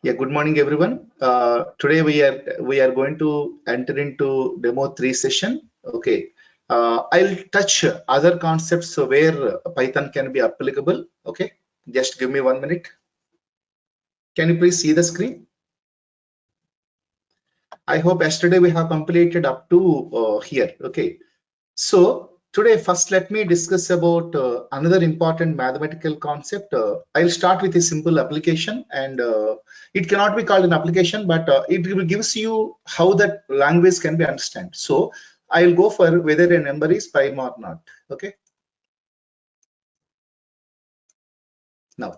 Yeah, good morning, everyone. Today we are going to enter into demo 3 session. Okay, I'll touch other concepts where Python can be applicable. Okay, just give me 1 minute. Can you please see the screen? I hope yesterday we have completed up to here. Okay, so today first let me discuss about another important mathematical concept. I'll start with a simple application, and it cannot be called an application, but it gives you how that language can be understood. So I'll go for whether a number is prime or not. Okay, now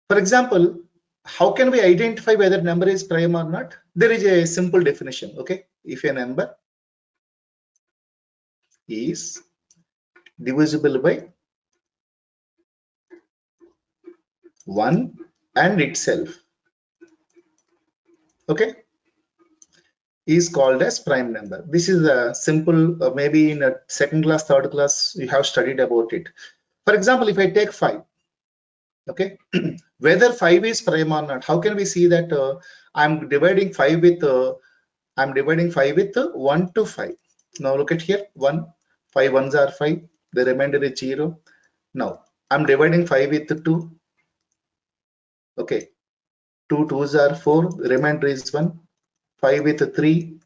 for example, how can we identify whether number is prime or not? There is a simple definition. Okay, if a number is divisible by 1 and itself, okay, is called as prime number. This is a simple, maybe in a second class, third class, you have studied about it. For example, if I take 5, okay, whether 5 is prime or not, how can we see that I'm dividing 5 with 1 to 5. Now look at here, 1, 5 ones are 5, the remainder is 0. Now I'm dividing 5 with 2, okay, 2 2s are 4, the remainder is 1, 5 with 3,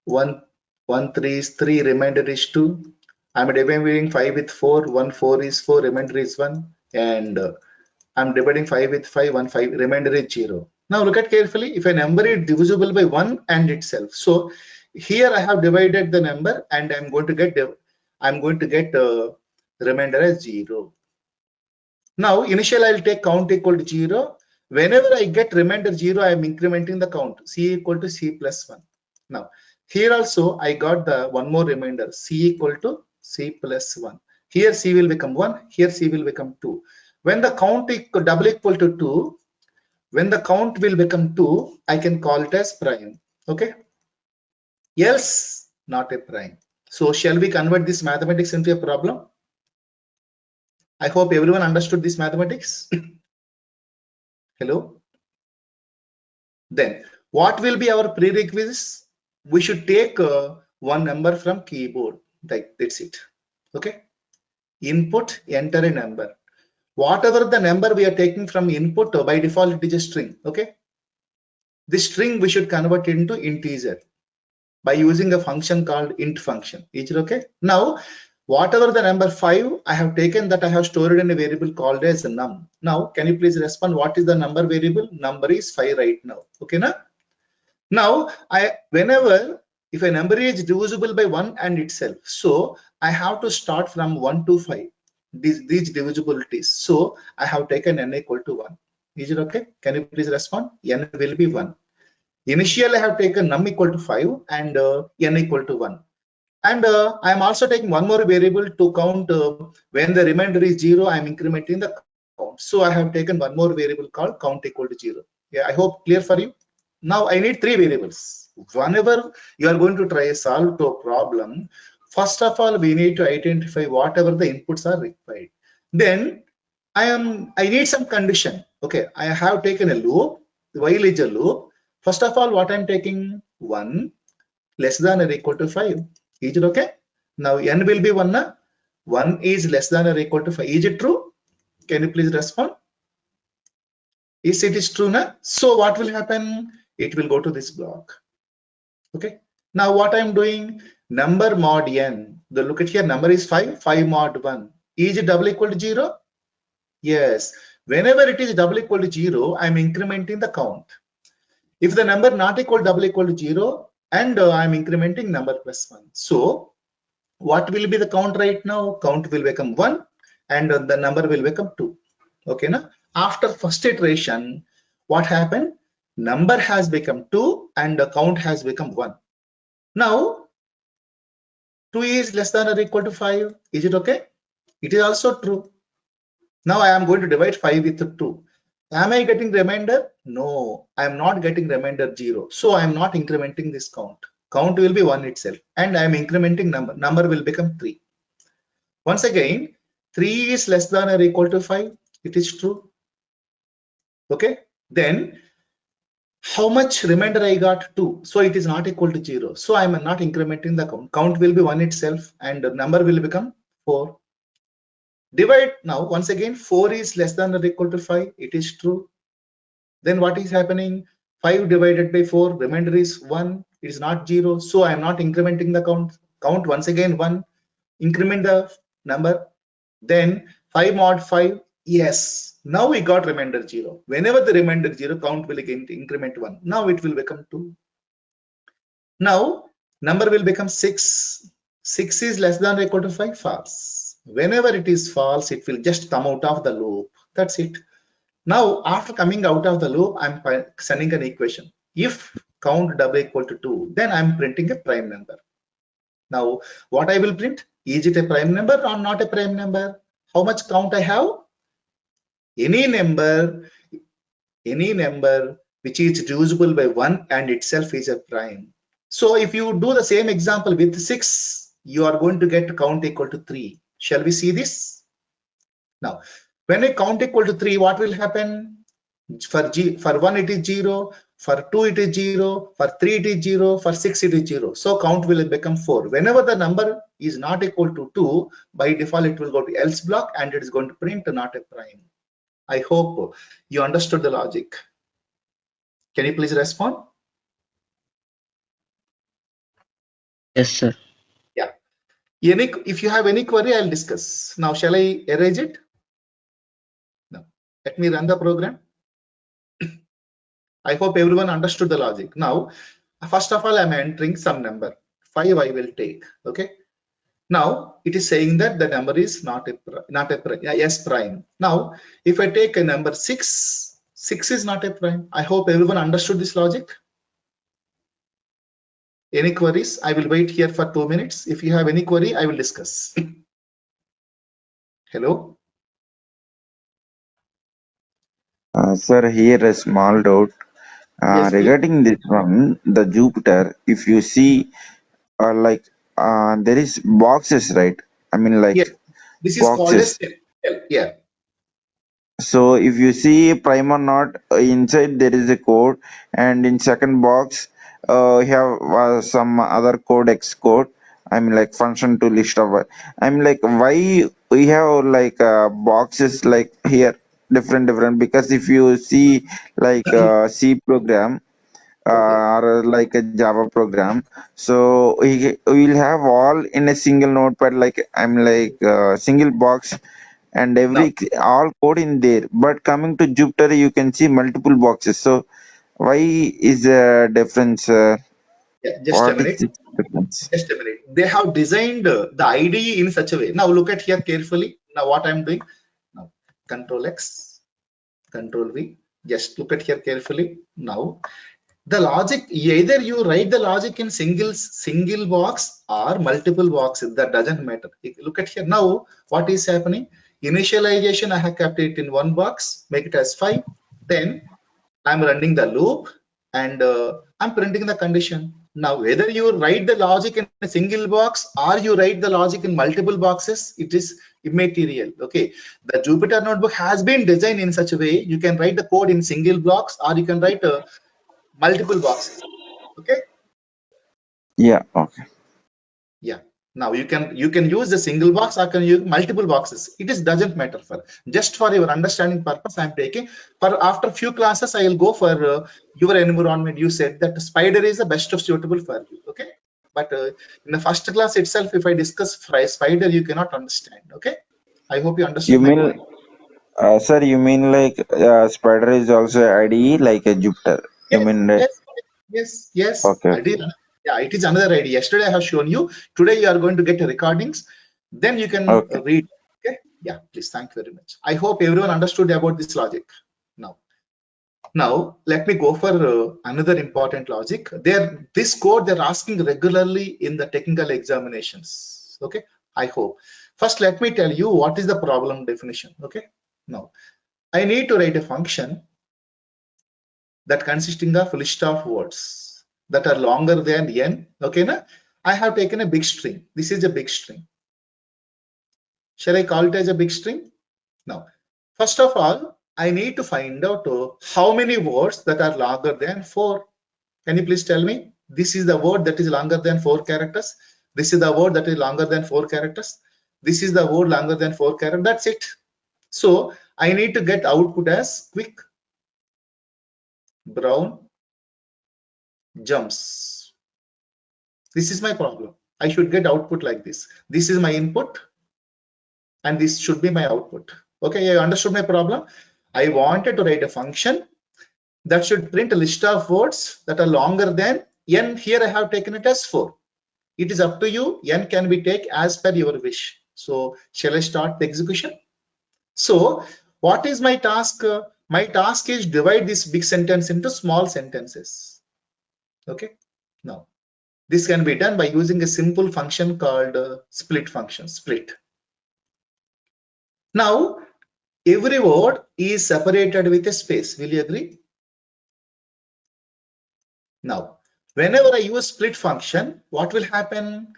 1 1 3 is 3, remainder is 2. I'm dividing 5 with 4, 1 4 is 4, remainder is 1, and I'm dividing 5 with 5, 1 5, remainder is 0. Now look at carefully, if a number is divisible by 1 and itself, so here I have divided the number and I'm going to get remainder as 0. Now initially I'll take count equal to 0. Whenever I get remainder 0, I am incrementing the count, c equal to c plus 1. Now here also I got the one more remainder, c equal to c plus 1. Here c will become 1, here c will become 2. When the count double equal to 2, when the count will become 2, I can call it as prime. Okay, else not a prime. So shall we convert this mathematics into a problem? I hope everyone understood this mathematics. Hello. Then what will be our prerequisites? We should take one number from keyboard. That's it. Okay. Input, enter a number. Whatever the number we are taking from input, by default it is a string. Okay. This string we should convert into integer by using a function called int function. Is it okay? Now whatever the number 5 I have taken, that I have stored in a variable called as num. Now can you please respond, what is the number variable? Number is 5 right now. Okay, now whenever if a number is divisible by 1 and itself, so I have to start from 1 to 5, these divisibilities. So I have taken n equal to 1. Is it okay? Can you please respond? N will be 1. Initially I have taken num equal to 5 and n equal to 1. And I am also taking one more variable to count when the remainder is 0, I am incrementing the count. So I have taken one more variable called count equal to 0. Yeah, I hope clear for you. Now I need 3 variables. Whenever you are going to try a solve to a problem, first of all we need to identify whatever the inputs are required. Then I need some condition. Okay, I have taken a loop. While is a loop. First of all, what I'm taking, 1 less than or equal to 5. Is it okay? Now n will be 1. 1 is less than or equal to 5. Is it true? Can you please respond? Is it is true now? So what will happen? It will go to this block. Okay. Now what I'm doing? Number mod n. The look at here. Number is 5. 5 mod 1. Is it double equal to 0? Yes. Whenever it is double equal to 0, I'm incrementing the count. If the number not equal double equal to 0, and I'm incrementing number plus 1. So what will be the count right now? Count will become 1 and the number will become 2. Okay, now after first iteration, what happened? Number has become 2 and the count has become 1. Now 2 is less than or equal to 5. Is it okay? It is also true. Now I am going to divide 5 with 2. Am I getting remainder? No, I am not getting remainder 0. So I am not incrementing this count. Count will be 1 itself, and I am incrementing number. Number will become 3. Once again, 3 is less than or equal to 5. It is true. Okay. Then How much remainder I got? 2. So it is not equal to 0. So I am not incrementing the count. Count will be 1 itself and the number will become 4. Divide now. Once again, 4 is less than or equal to 5. It is true. Then what is happening? 5 divided by 4, remainder is 1. It is not 0. So I am not incrementing the count. Count once again 1. Increment the number. Then 5 mod 5. Yes. Now we got remainder 0. Whenever the remainder 0, count will again increment 1. Now it will become 2. Now number will become 6. 6 is less than or equal to 5. False. Whenever it is false, it will just come out of the loop. That's it. Now, after coming out of the loop, I'm sending an equation. If count double equal to 2, then I'm printing a prime number. Now, what I will print? Is it a prime number or not a prime number? How much count I have? Any number which is divisible by 1 and itself is a prime. So, if you do the same example with 6, you are going to get count equal to 3. Shall we see this? Now, when I count equal to 3, what will happen? For 1 it is 0, for 2 it is 0, for 3 it is 0, for 6 it is 0. So count will become 4. Whenever the number is not equal to 2, by default it will go to else block and it is going to print not a prime. I hope you understood the logic. Can you please respond? Yes, sir. Yeah. If you have any query, I'll discuss. Now, shall I erase it? No. Let me run the program. I hope everyone understood the logic. Now, first of all, I'm entering some number. 5 I will take. Okay. Now it is saying that the number is not a S prime. Now, if I take a number 6, 6 is not a prime. I hope everyone understood this logic. Any queries? I will wait here for 2 minutes. If you have any query, I will discuss. Hello? Sir, here a small doubt. Yes, please. Regarding this one, the Jupiter, if you see, like, there is boxes, right? I mean, Yes, like, this is called a boxes. cell. Yeah. So if you see prime or not, inside there is a code, and in second box, you have some other code X code. I mean, like function to list of. I'm like, why we have like boxes like here different, because if you see like C program Okay. or like a Java program, so we will have all in a single notepad, like I'm like single box and Now, all code in there, but coming to Jupyter you can see multiple boxes. So why is the difference? yeah, just a What is minute. the difference? Just a minute. They have designed the IDE in such a way. Now look at here carefully. Now what I'm doing. Now Control X, Control V. Just look at here carefully. Now the logic, either you write the logic in single box or multiple boxes, that doesn't matter. Look at here. Now what is happening? Initialization, I have kept it in one box, make it as 5. Then I'm running the loop and I'm printing the condition. Now whether you write the logic in a single box or you write the logic in multiple boxes, it is immaterial. Okay, the Jupyter notebook has been designed in such a way you can write the code in single blocks or you can write multiple boxes. Okay. Yeah, okay. Yeah. Now you can use the single box or can use multiple boxes. It is doesn't matter. For just for your understanding purpose, I'm taking. For after few classes, I will go for your environment. You said that spider is the best of suitable for you. Okay. But in the first class itself, if I discuss spider, you cannot understand. Okay. I hope you You understood my mean, point. sir, you mean like Spider is also IDE like a Jupyter? You Yes, mean yes, yes. okay, I did. okay, Yeah, it is another idea. Yesterday I have shown you. Today you are going to get recordings. Then you can okay. read. Okay. Yeah, please. Thank you very much. I hope everyone understood about this logic. Now, now let me go for another important logic. This code they're asking regularly in the technical examinations. Okay. I hope. First, let me tell you what is the problem definition. Okay. Now, I need to write a function that consisting of list of words that are longer than n. Okay, na? I have taken a big string. This is a big string. Shall I call it as a big string? Now, first of all, I need to find out how many words that are longer than 4. Can you please tell me? This is the word that is longer than 4 characters. This is the word that is longer than 4 characters. This is the word longer than 4 characters. That's it. So I need to get output as quick brown jumps. This is my problem. I should get output like this. This is my input and this should be my output. Okay, you understood my problem? I wanted to write a function that should print a list of words that are longer than n. Here I have taken it as 4. It is up to you. N can be taken as per your wish. So shall I start the execution? So what is my task? My task is divide this big sentence into small sentences. Okay. Now this can be done by using a simple function called split function, split. Now every word is separated with a space. Will you agree? Now whenever I use split function, what will happen?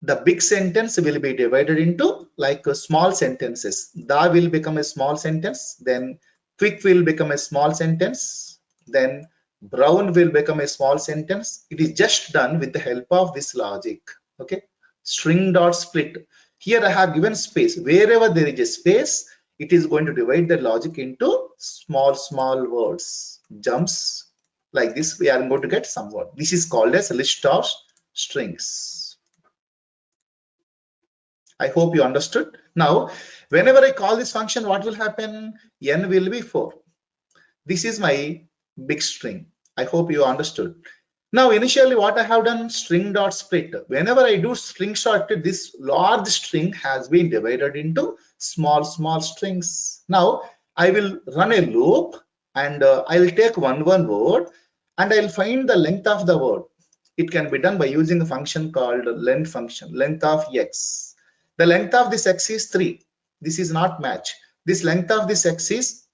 The big sentence will be divided into like small sentences. Da will become a small sentence, then quick will become a small sentence, then brown will become a small sentence. It is just done with the help of this logic. Okay, string dot split. Here I have given space. Wherever there is a space, it is going to divide the logic into small words. Jumps like this. We are going to get some word. This is called as a list of strings. I hope you understood. Now, whenever I call this function, what will happen? N will be 4. This is my big string. I hope you understood. Now, initially what I have done, string dot split. Whenever I do string sorted, this large string has been divided into small strings. Now, I will run a loop and I will take one word and I'll find the length of the word. It can be done by using a function called length function, length of x. The length of this x is 3. This is not match. This length of this x is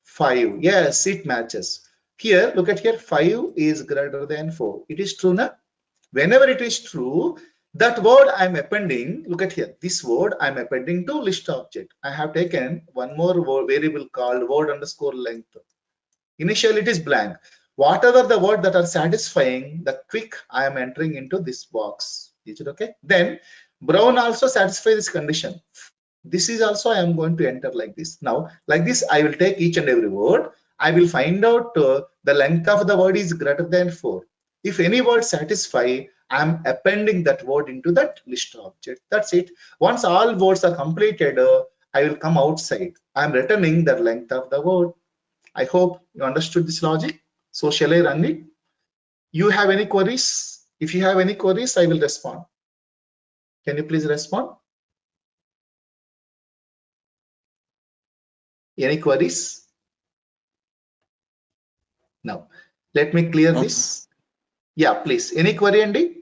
5. Yes, it matches. Here, look at here, 5 is greater than 4. It is true, na? Whenever it is true, that word I'm appending, look at here, this word I'm appending to list object. I have taken one more variable called word underscore length. Initially, it is blank. Whatever the word that are satisfying, the quick I am entering into this box. Is it okay? Then brown also satisfy this condition. This is also I am going to enter like this. Now, like this, I will take each and every word. I will find out the length of the word is greater than 4. If any word satisfy, I am appending that word into that list object. That's it. Once all words are completed, I will come outside. I am returning the length of the word. I hope you understood this logic. So shall I run it? You have any queries? If you have any queries, I will respond. Can you please respond? Any queries? Now, let me clear No, sir. this. Yeah, please. Any query, Andy?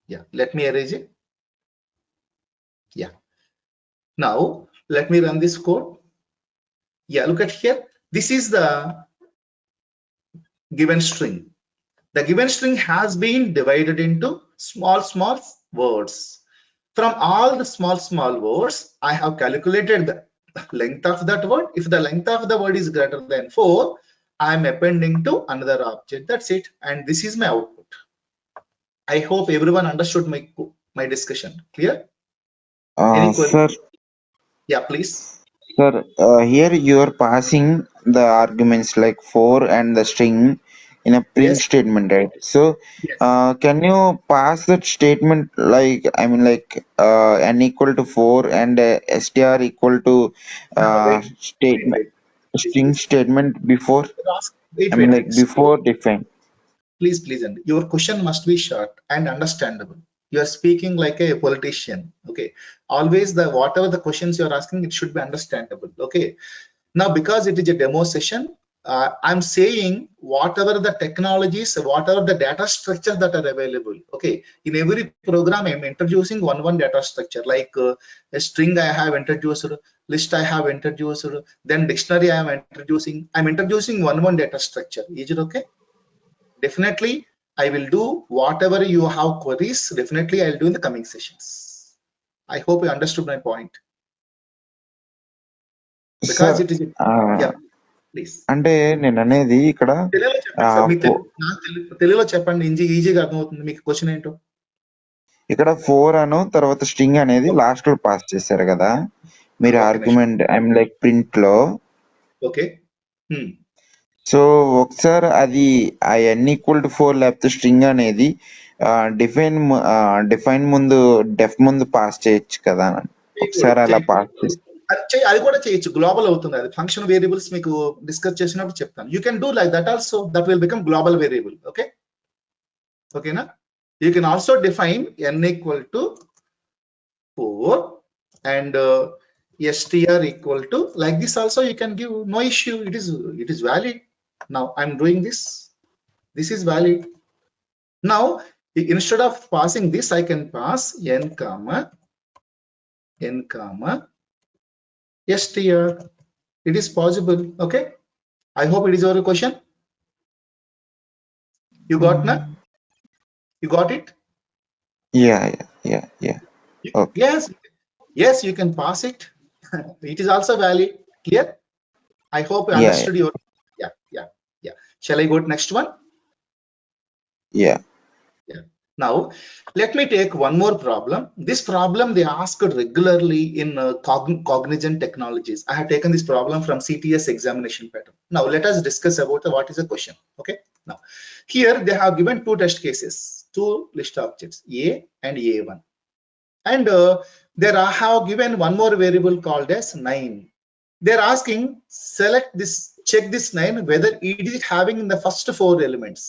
Yeah, let me erase it. Yeah. Now, let me run this code. Yeah, look at here. This is the given string. The given string has been divided into small words. From all the small words, I have calculated the length of that word. If the length of the word is greater than 4, I am appending to another object. That's it. And this is my output. I hope everyone understood my discussion. Clear? Any query? Sir, Yeah, please. here you are passing the arguments like for and the string in a print Yes. statement, right? So, Yes. can you pass that statement like I mean like n equal to 4 and str equal to Wait, statement string please. statement before? I mean like So before define. please, and your question must be short and understandable. You are speaking like a politician. Okay. Always the whatever the questions you are asking, it should be understandable. Okay. Now, because it is a demo session, I'm saying whatever the technologies, whatever the data structure that are available. Okay, in every program, I'm introducing one data structure like a string I have introduced, list I have introduced, then dictionary I am introducing. I'm introducing one data structure. Is it okay? Definitely, I will do whatever you have queries. Definitely, I'll do in the coming sessions. I hope you understood my point. because sir it is yeah, please. అంటే నేను అనేది ఇక్కడ తెలుగులో చెప్పండి sir, మీకు తెలుగులో చెప్పండి, ఈజీగా అర్థమవుతుంది మీకు క్వశ్చన్ ఏంటో. ఇక్కడ 4 అను తర్వాత స్ట్రింగ్ అనేది లాస్ట్ లో పాస్ చేశారు కదా మీరు okay argument I'm like print లో. ఓకే సో ఒకసారి అది ఆ n ఈక్వల్ టు 4 లేకపోతే స్ట్రింగ్ అనేది డిఫైన్ ముందు డెఫ్ ముందు పాస్ చేయొచ్చు కదా, ఒకసారి అలా పాస్ చేస్తే. అది కూడా చేయొచ్చు, గ్లోబల్ అవుతుంది అది. ఫంక్షన్ వేరియబుల్స్ మీకు డిస్కస్ చేసినప్పుడు చెప్తాను. You can do like that also, that will become global variable. Okay ఓకేనా. You can also define n equal to 4 and str equal to like this also you can give, no issue, it is valid. Now I'm doing this is valid. Now instead of passing this I can pass n comma str. It is possible. Okay, I hope it is your question. You got na? You got it? Yeah. Okay. Yes, you can pass it. It is also valid. Clear? I hope you understood your yeah. Shall I go to next one? Yeah. Now let me take one more problem. This problem they asked regularly in cognizant technologies. I have taken this problem from CTS examination pattern. Now let us discuss about what is the question. Okay, now here they have given two test cases, two list objects A and A1, and there I have given one more variable called as 9. They're asking select this, check this 9 whether it is having in the first 4 elements.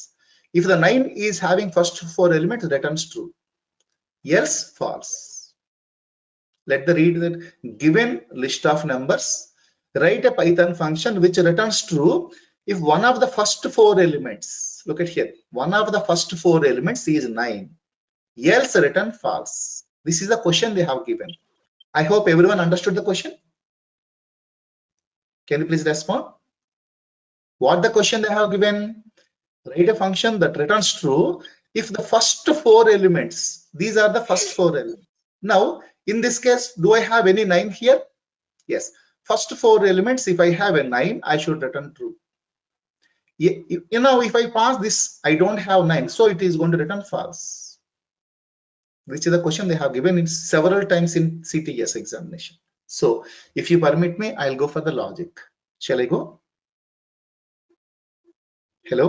If the 9 is having first 4 elements, returns true, else false. Let the read that given list of numbers, write a Python function which returns true if one of the first 4 elements, look at here, one of the first 4 elements is 9, else return false. This is the question they have given. I hope everyone understood the question. Can you please respond? What the question they have given? Write a function that returns true if the first 4 elements, these are the first 4 elements. Now in this case, do I have any 9 here? Yes, first 4 elements, if I have a 9, I should return true. You know, if I pass this, I don't have 9, so it is going to return false. Which is the question they have given in several times in CTS examination. So if you permit me, I'll go for the logic. Shall I go? Hello?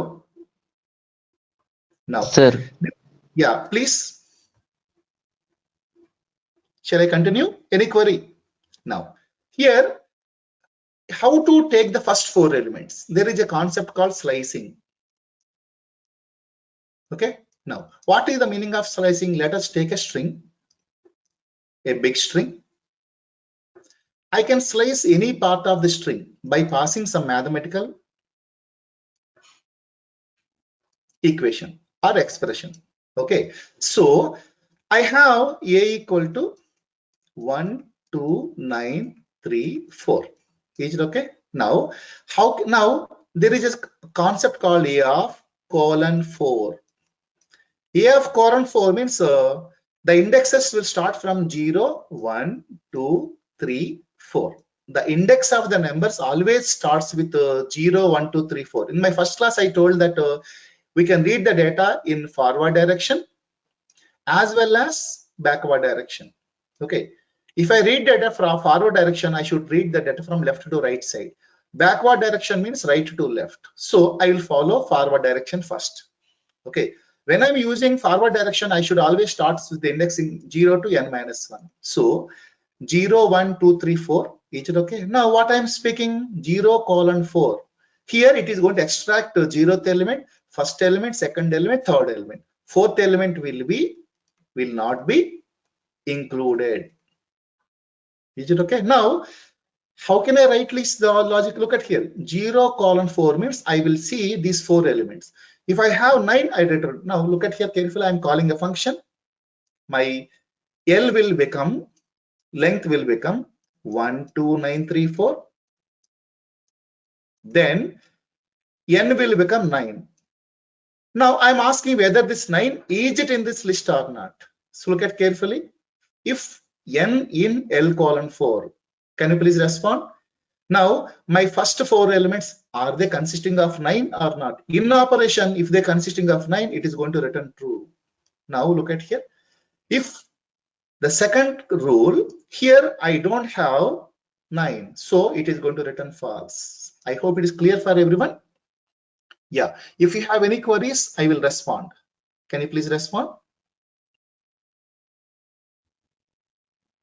Now Sir. Yeah, please. Shall I continue? Any query? Now here, how to take the first 4 elements? There is a concept called slicing. Okay, now what is the meaning of slicing? Let us take a string, a big string. I can slice any part of the string by passing some mathematical equation or expression. Okay, so I have a equal to 1 2 9 3 4. Is it okay? Now now there is a concept called a of colon 4. A of colon 4 means the indexes will start from 0 1 2 3 4. The index of the numbers always starts with 0 1 2 3 4. In my first class I told that we can read the data in forward direction as well as backward direction. Okay, if I read data from forward direction, I should read the data from left to right side. Backward direction means right to left, so I will follow forward direction first. Okay, when I'm using forward direction, I should always start with the indexing 0 to n minus 1. So 0 1 2 3 4. Is it okay? Now what I'm speaking, 0 colon 4. Here it is going to extract 0th element, first element, second element, third element. Fourth element will not be included. Is it okay? Now how can I write list the logic? Look at here, 0 colon 4 means I will see these 4 elements. If I have 9, I return. Now look at here carefully, I'm calling a function. My L will become, length will become 1 2 9 3 4. Then n will become 9. Now I'm asking whether this 9 is it in this list or not. So look at carefully. If n in L colon 4, can you please respond? Now, my first 4 elements, are they consisting of 9 or not? In operation, if they're consisting of 9, it is going to return true. Now, look at here. If the second rule, here I don't have 9, so it is going to return false. I hope it is clear for everyone. Yeah. If you have any queries, I will respond. Can you please respond?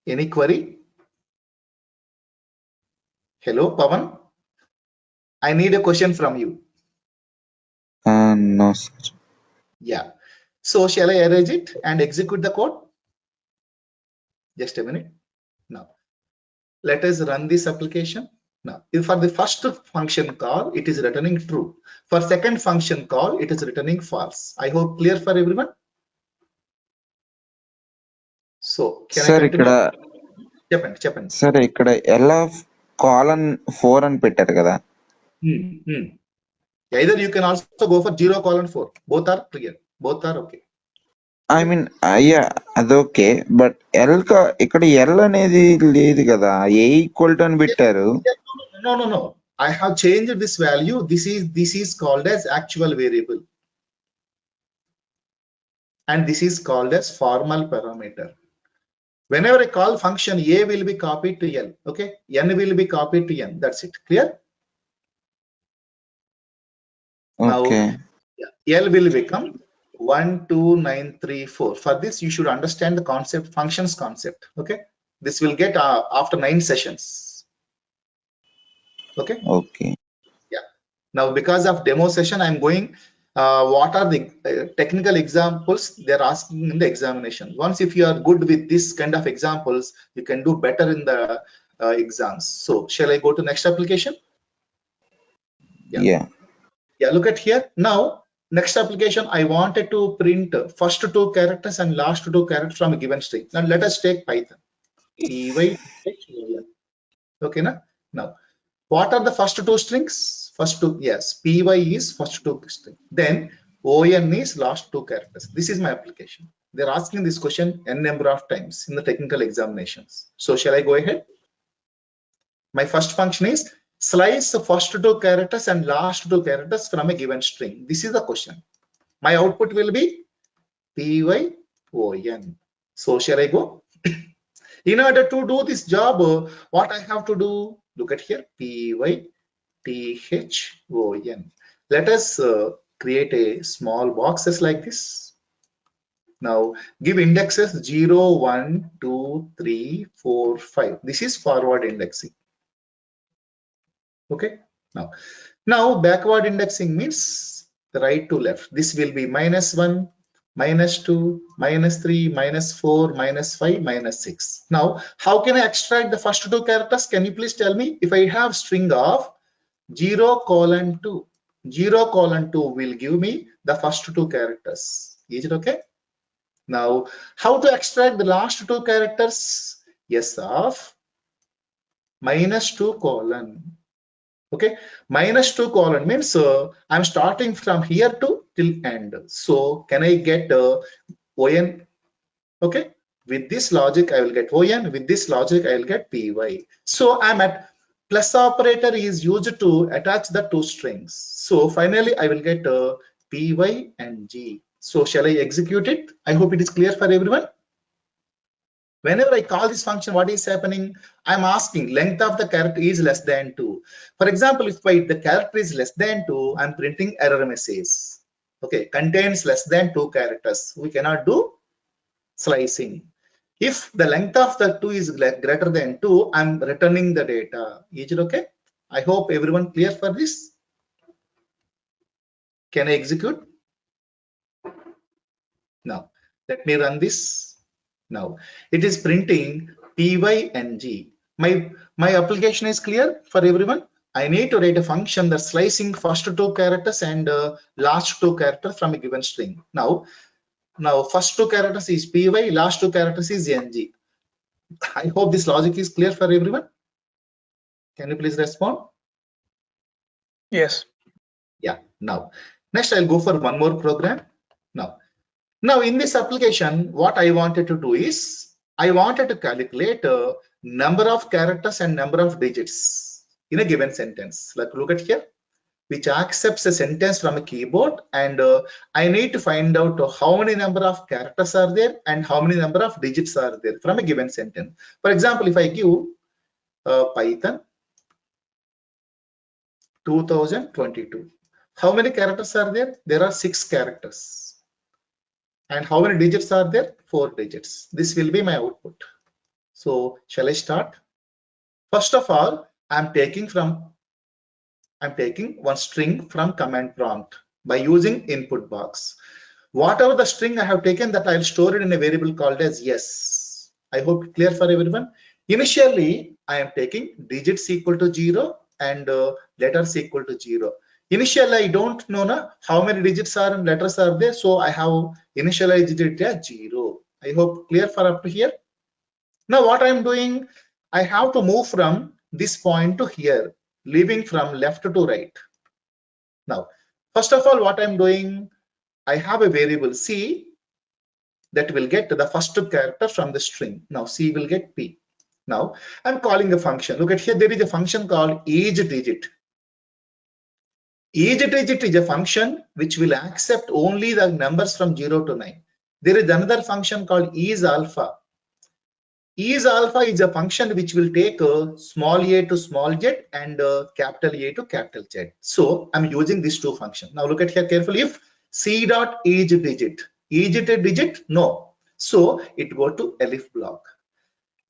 Any query? Hello, Pavan. I need a question from you. No, sir. Yeah. So shall I erase it and execute the code? Just a minute. Now, let us run this application. Now, if for the first function call, it is returning true. For second function call, it is returning false. I hope clear for everyone. So, can I sir ఇక్కడ continue? చెప్పండి. Sir ఇక్కడ LF:4 అని పెట్టారు కదా. Either you can also go for 0:4. Both are clear. Both are okay. I mean అయ్యా అదొకే, but ఇక్కడ L అనేది లేదు కదా, ఏ ఈక్వల్ టు అని పెట్టారు. No. I have changed this value. This is called as actual variable, and this is called as formal parameter. Whenever I call function, a will be copied to l. Okay, n will be copied to n. That's it. Clear? Okay. Now, l will become 1, 2, 9, 3, 4. For this, you should understand the concept, functions concept. Okay, this will get after 9 sessions. Okay. Yeah. Now, because of demo session, I'm going. What are the technical examples they're asking in the examination? Once if you are good with this kind of examples, you can do better in the exams. So, shall I go to next application? Yeah. Look at here. Now, next application, I wanted to print first 2 characters and last 2 characters from a given string. Now, let us take Python. PY. Okay, now, what are the first 2 strings? First 2, yes, py is first 2 string. Then on is last 2 characters. This is my application. They're asking this question n number of times in the technical examinations. So shall I go ahead? My first function is slice the first 2 characters and last 2 characters from a given string. This is the question. My output will be pyon. So shall I go? In order to do this job, what I have to do? Look at here, PYTHON. Let us create a small boxes like this. Now give indexes 0, 1, 2, 3, 4, 5. This is forward indexing. Okay. Now backward indexing means the right to left. This will be -1, -2, -3, -4, -5, -6. Now, how can I extract the first 2 characters? Can you please tell me? If I have string of 0:2, 0:2 will give me the first 2 characters. Is it okay? Now, how to extract the last 2 characters? Yes, of -2:. Okay, -2:, means I'm starting from here to till end. So can I get on? Okay, with this logic I will get on, with this logic I will get py. So I'm at plus operator is used to attach the 2 strings. So finally I will get py and g. So shall I execute it? I hope it is clear for everyone. Whenever I call this function, what is happening? I'm asking length of the character is less than 2. For example, if the character is less than 2, I'm printing error message. Okay, contains less than 2 characters. We cannot do slicing. If the length of the 2 is greater than 2, I'm returning the data. Is it okay? I hope everyone clear for this. Can I execute? Now, let me run this. Now, it is printing PYNG. My application is clear for everyone. I need to write a function that's slicing first 2 characters and last 2 characters from a given string. Now first 2 characters is py, last 2 characters is ng. I hope this logic is clear for everyone. Can you please respond? Yes. Yeah. Now, next I'll go for one more program. Now in this application, what I wanted to do is I wanted to calculate number of characters and number of digits. in a given sentence. Like look at here, which accepts a sentence from a keyboard, and I need to find out how many number of characters are there and how many number of digits are there from a given sentence. For example, if I give Python 2022, how many characters are there? There are 6 characters. And how many digits are there? 4 digits. This will be my output. So shall I start? First of all, I'm taking one string from command prompt by using input box. Whatever the string I have taken, that I'll store it in a variable called as yes. I hope clear for everyone. Initially, I am taking digits equal to 0 and letters equal to 0. Initially, I don't know how many digits are and letters are there, so I have initialized it as 0. I hope clear for up to here. Now what I'm doing, I have to move from this point to here, leaving from left to right. Now, first of all, what I'm doing, I have a variable C that will get the first character from the string. Now C will get P. Now I'm calling a function. Look at here, there is a function called each digit. Each digit is a function which will accept only the numbers from 0 to 9. There is another function called is alpha. Is alpha is a function which will take small a to small z and capital A to capital Z. So I'm using these two functions. Now look at here carefully. If C dot each digit, no. So it go to elif block.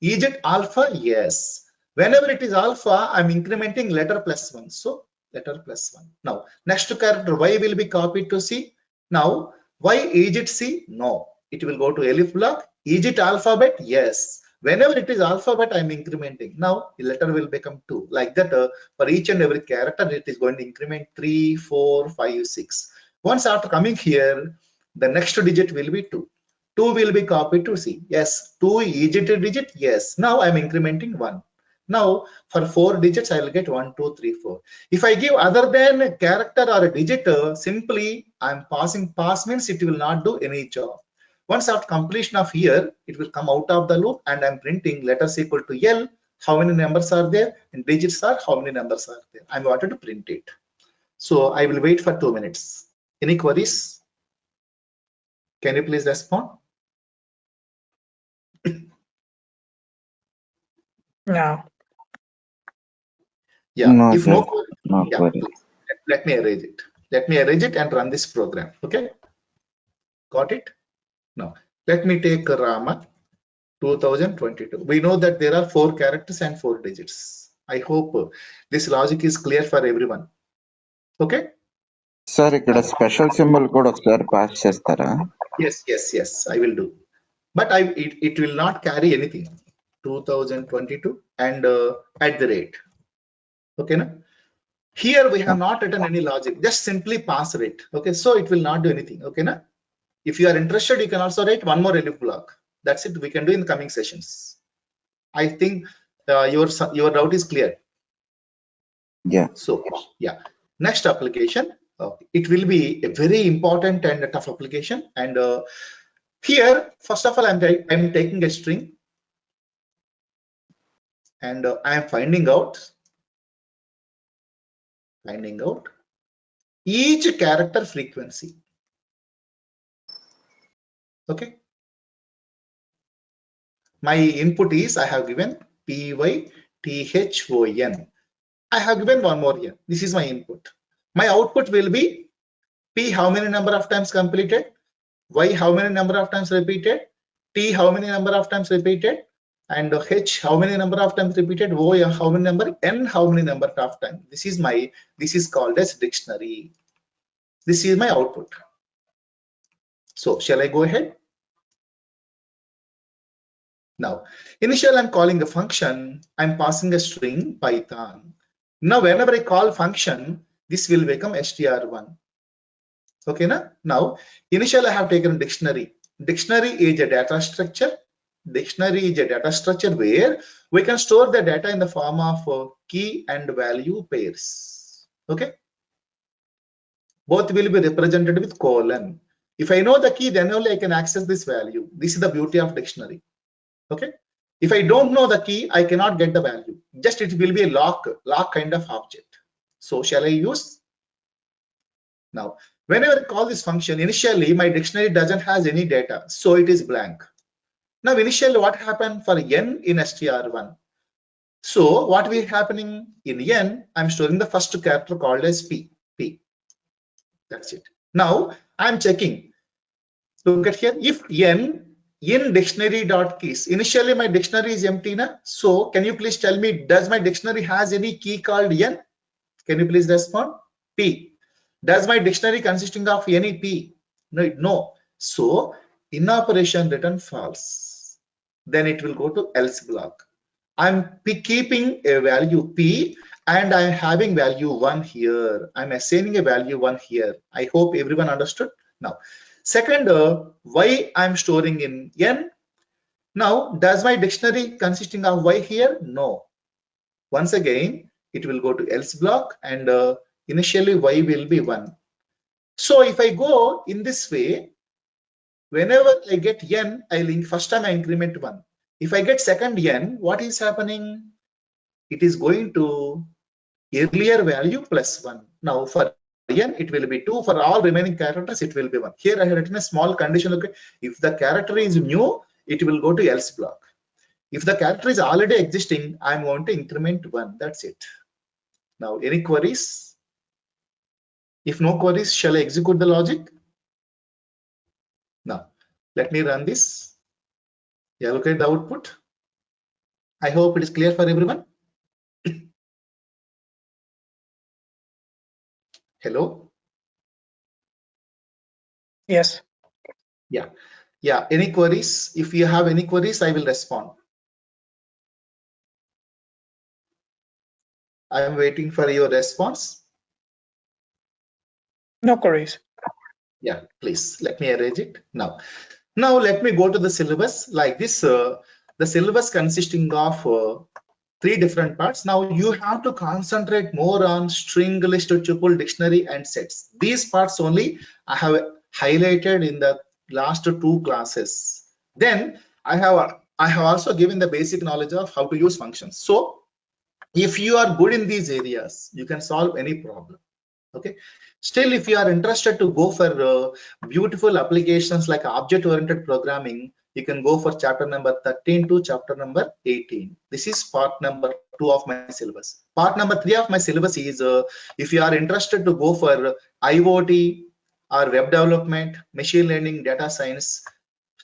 Is it alpha? Yes. Whenever it is alpha, I'm incrementing letter plus 1. So letter plus 1. Now next character Y will be copied to C. Now Y is it C? No. It will go to elif block. Is it alphabet? Yes. Whenever it is alphabet, I'm incrementing. Now the letter will become 2. Like that, for each and every character, it is going to increment 3, 4, 5, 6. Once after coming here, the next digit will be 2. 2 will be copied to C. Yes. 2 is it a digit? Yes. Now I'm incrementing 1. Now for 4 digits, I will get 1, 2, 3, 4. If I give other than a character or a digit, simply I'm passing pass means it will not do any job. Once after completion of here, it will come out of the loop and I'm printing letters equal to L, how many numbers are there, and digits are how many numbers are there. I wanted to print it. So I will wait for 2 minutes. Any queries? Can you please respond? No. Yeah, No, if sir. no query, No yeah, query. please. Let me erase it. Let me erase it and run this program. Okay, got it? Now, let me take Rama 2022. We know that there are 4 characters and 4 digits. I hope this logic is clear for everyone. Okay? Sir ఇక్కడ Now, special symbol కూడా ఒకసారి pass చేస్తారా? yes, I will do. But it will not carry anything. 2022 and at the rate. Okay, na? Here we have not written any logic, just simply pass rate. Okay, so it will not do anything. Okay, na? If you are interested, you can also write one more elif block. That's it. We can do in the coming sessions. I think your doubt is clear. Yeah. So yeah, next application. It will be a very important and a tough application. And here, first of all, I'm taking a string and I am finding out each character frequency. Okay. My input is I have given PYTHON. I have given one more here. This is my input. My output will be P how many number of times completed, Y how many number of times repeated, T how many number of times repeated, and H how many number of times repeated, O how many number, N how many number of times. This is called as dictionary. This is my output. So shall I go ahead? Now, initially I'm calling a function, I'm passing a string Python. Now, whenever I call function, this will become str1. Okay, now initially I have taken dictionary. Dictionary is a data structure. Dictionary is a data structure where we can store the data in the form of key and value pairs. Okay, both will be represented with colon. If I know the key, then only I can access this value. This is the beauty of dictionary. Okay, If I don't know the key, I cannot get the value. Just it will be a lock kind of object. So shall I use? Now, whenever I call this function, initially my dictionary doesn't has any data, so it is blank. Now, initially what happened for n in str1? So what will be happening in n? I'm storing the first character called as p. That's it. Now I'm checking. Look at here. If n in dictionary.keys, initially my dictionary is empty na. So can you please tell me, does my dictionary has any key called n? Can you please respond? P. Does my dictionary consisting of any p? No. So in operation return false. Then it will go to else block. I'm keeping a value p and I'm having value 1 here. I'm assigning a value 1 here. I hope everyone understood. Now, second, y I'm storing in n. Now, does my dictionary consisting of y here? No. Once again, it will go to else block and initially y will be 1. So if I go in this way, whenever I get n, I link first time I increment 1. If I get second n, what is happening? It is going to earlier value plus 1. Now for n it will be 2. For all remaining characters it will be 1. Here I have written a small condition. Okay, if the character is new, it will go to else block. If the character is already existing, I'm going to increment 1. That's it. Now any queries? If no queries, shall I execute the logic? Now let me run this. Yeah, look at the output. I hope it is clear for everyone. Hello. Yes. Yeah, any queries? If you have any queries, I will respond. I am waiting for your response. No queries. Yeah, please let me arrange it now. Now let me go to the syllabus like this. The syllabus consisting of 3 different parts. Now you have to concentrate more on string, list, tuple, dictionary, and sets. These parts only I have highlighted in the last 2 classes. Then I have also given the basic knowledge of how to use functions. So if you are good in these areas, you can solve any problem. Okay, still if you are interested to go for beautiful applications like object oriented programming, you can go for chapter number 13 to chapter number 18. This is part number 2 of my syllabus. Part number 3 of my syllabus is if you are interested to go for IoT or web development, machine learning, data science,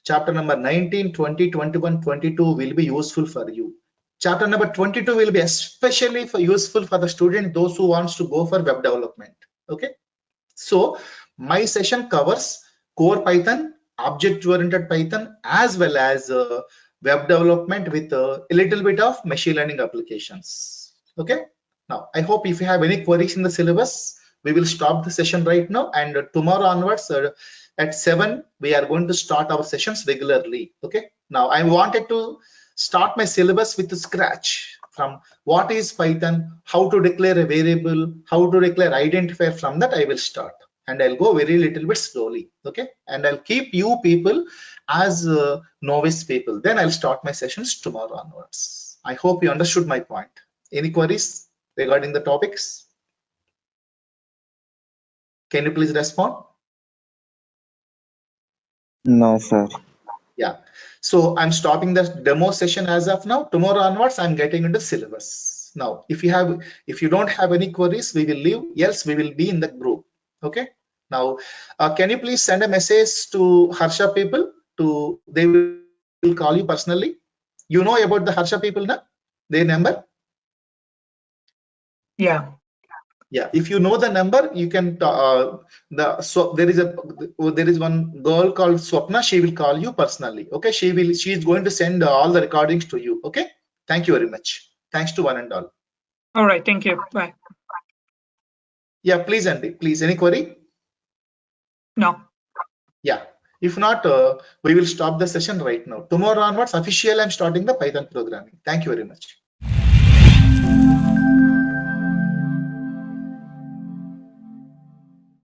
chapter number 19, 20, 21, 22 will be useful for you. Chapter number 22 will be especially useful for the student, those who wants to go for web development. Okay, so my session covers core Python, object-oriented Python, as well as web development with a little bit of machine learning applications. Okay, now I hope if you have any queries in the syllabus, we will stop the session right now, and tomorrow onwards at 7 we are going to start our sessions regularly. Okay, now I wanted to start my syllabus with scratch from what is Python, how to declare a variable, how to declare identifier. From that I will start, and I'll go very little bit slowly. Okay, and I'll keep you people as novice people. Then I'll start my sessions tomorrow onwards. I hope you understood my point. Any queries regarding the topics? Can you please respond? No, sir. Yeah, so I'm stopping the demo session as of now. Tomorrow onwards I'm getting into syllabus. Now if you don't have any queries, we will leave, else we will be in the group. Okay, now can you please send a message to Harsha people, to they will call you personally. You know about the Harsha people now, their number? Yeah. Yeah, if you know the number, you can so there is one girl called Swapna. She will call you personally. Okay, she is going to send all the recordings to you. Okay, thank you very much. Thanks to one and all. All right. Thank you. Bye. Yeah, please, Andy, please, any query? No. Yeah, if not, we will stop the session right now. Tomorrow onwards officially I'm starting the Python programming. Thank you very much.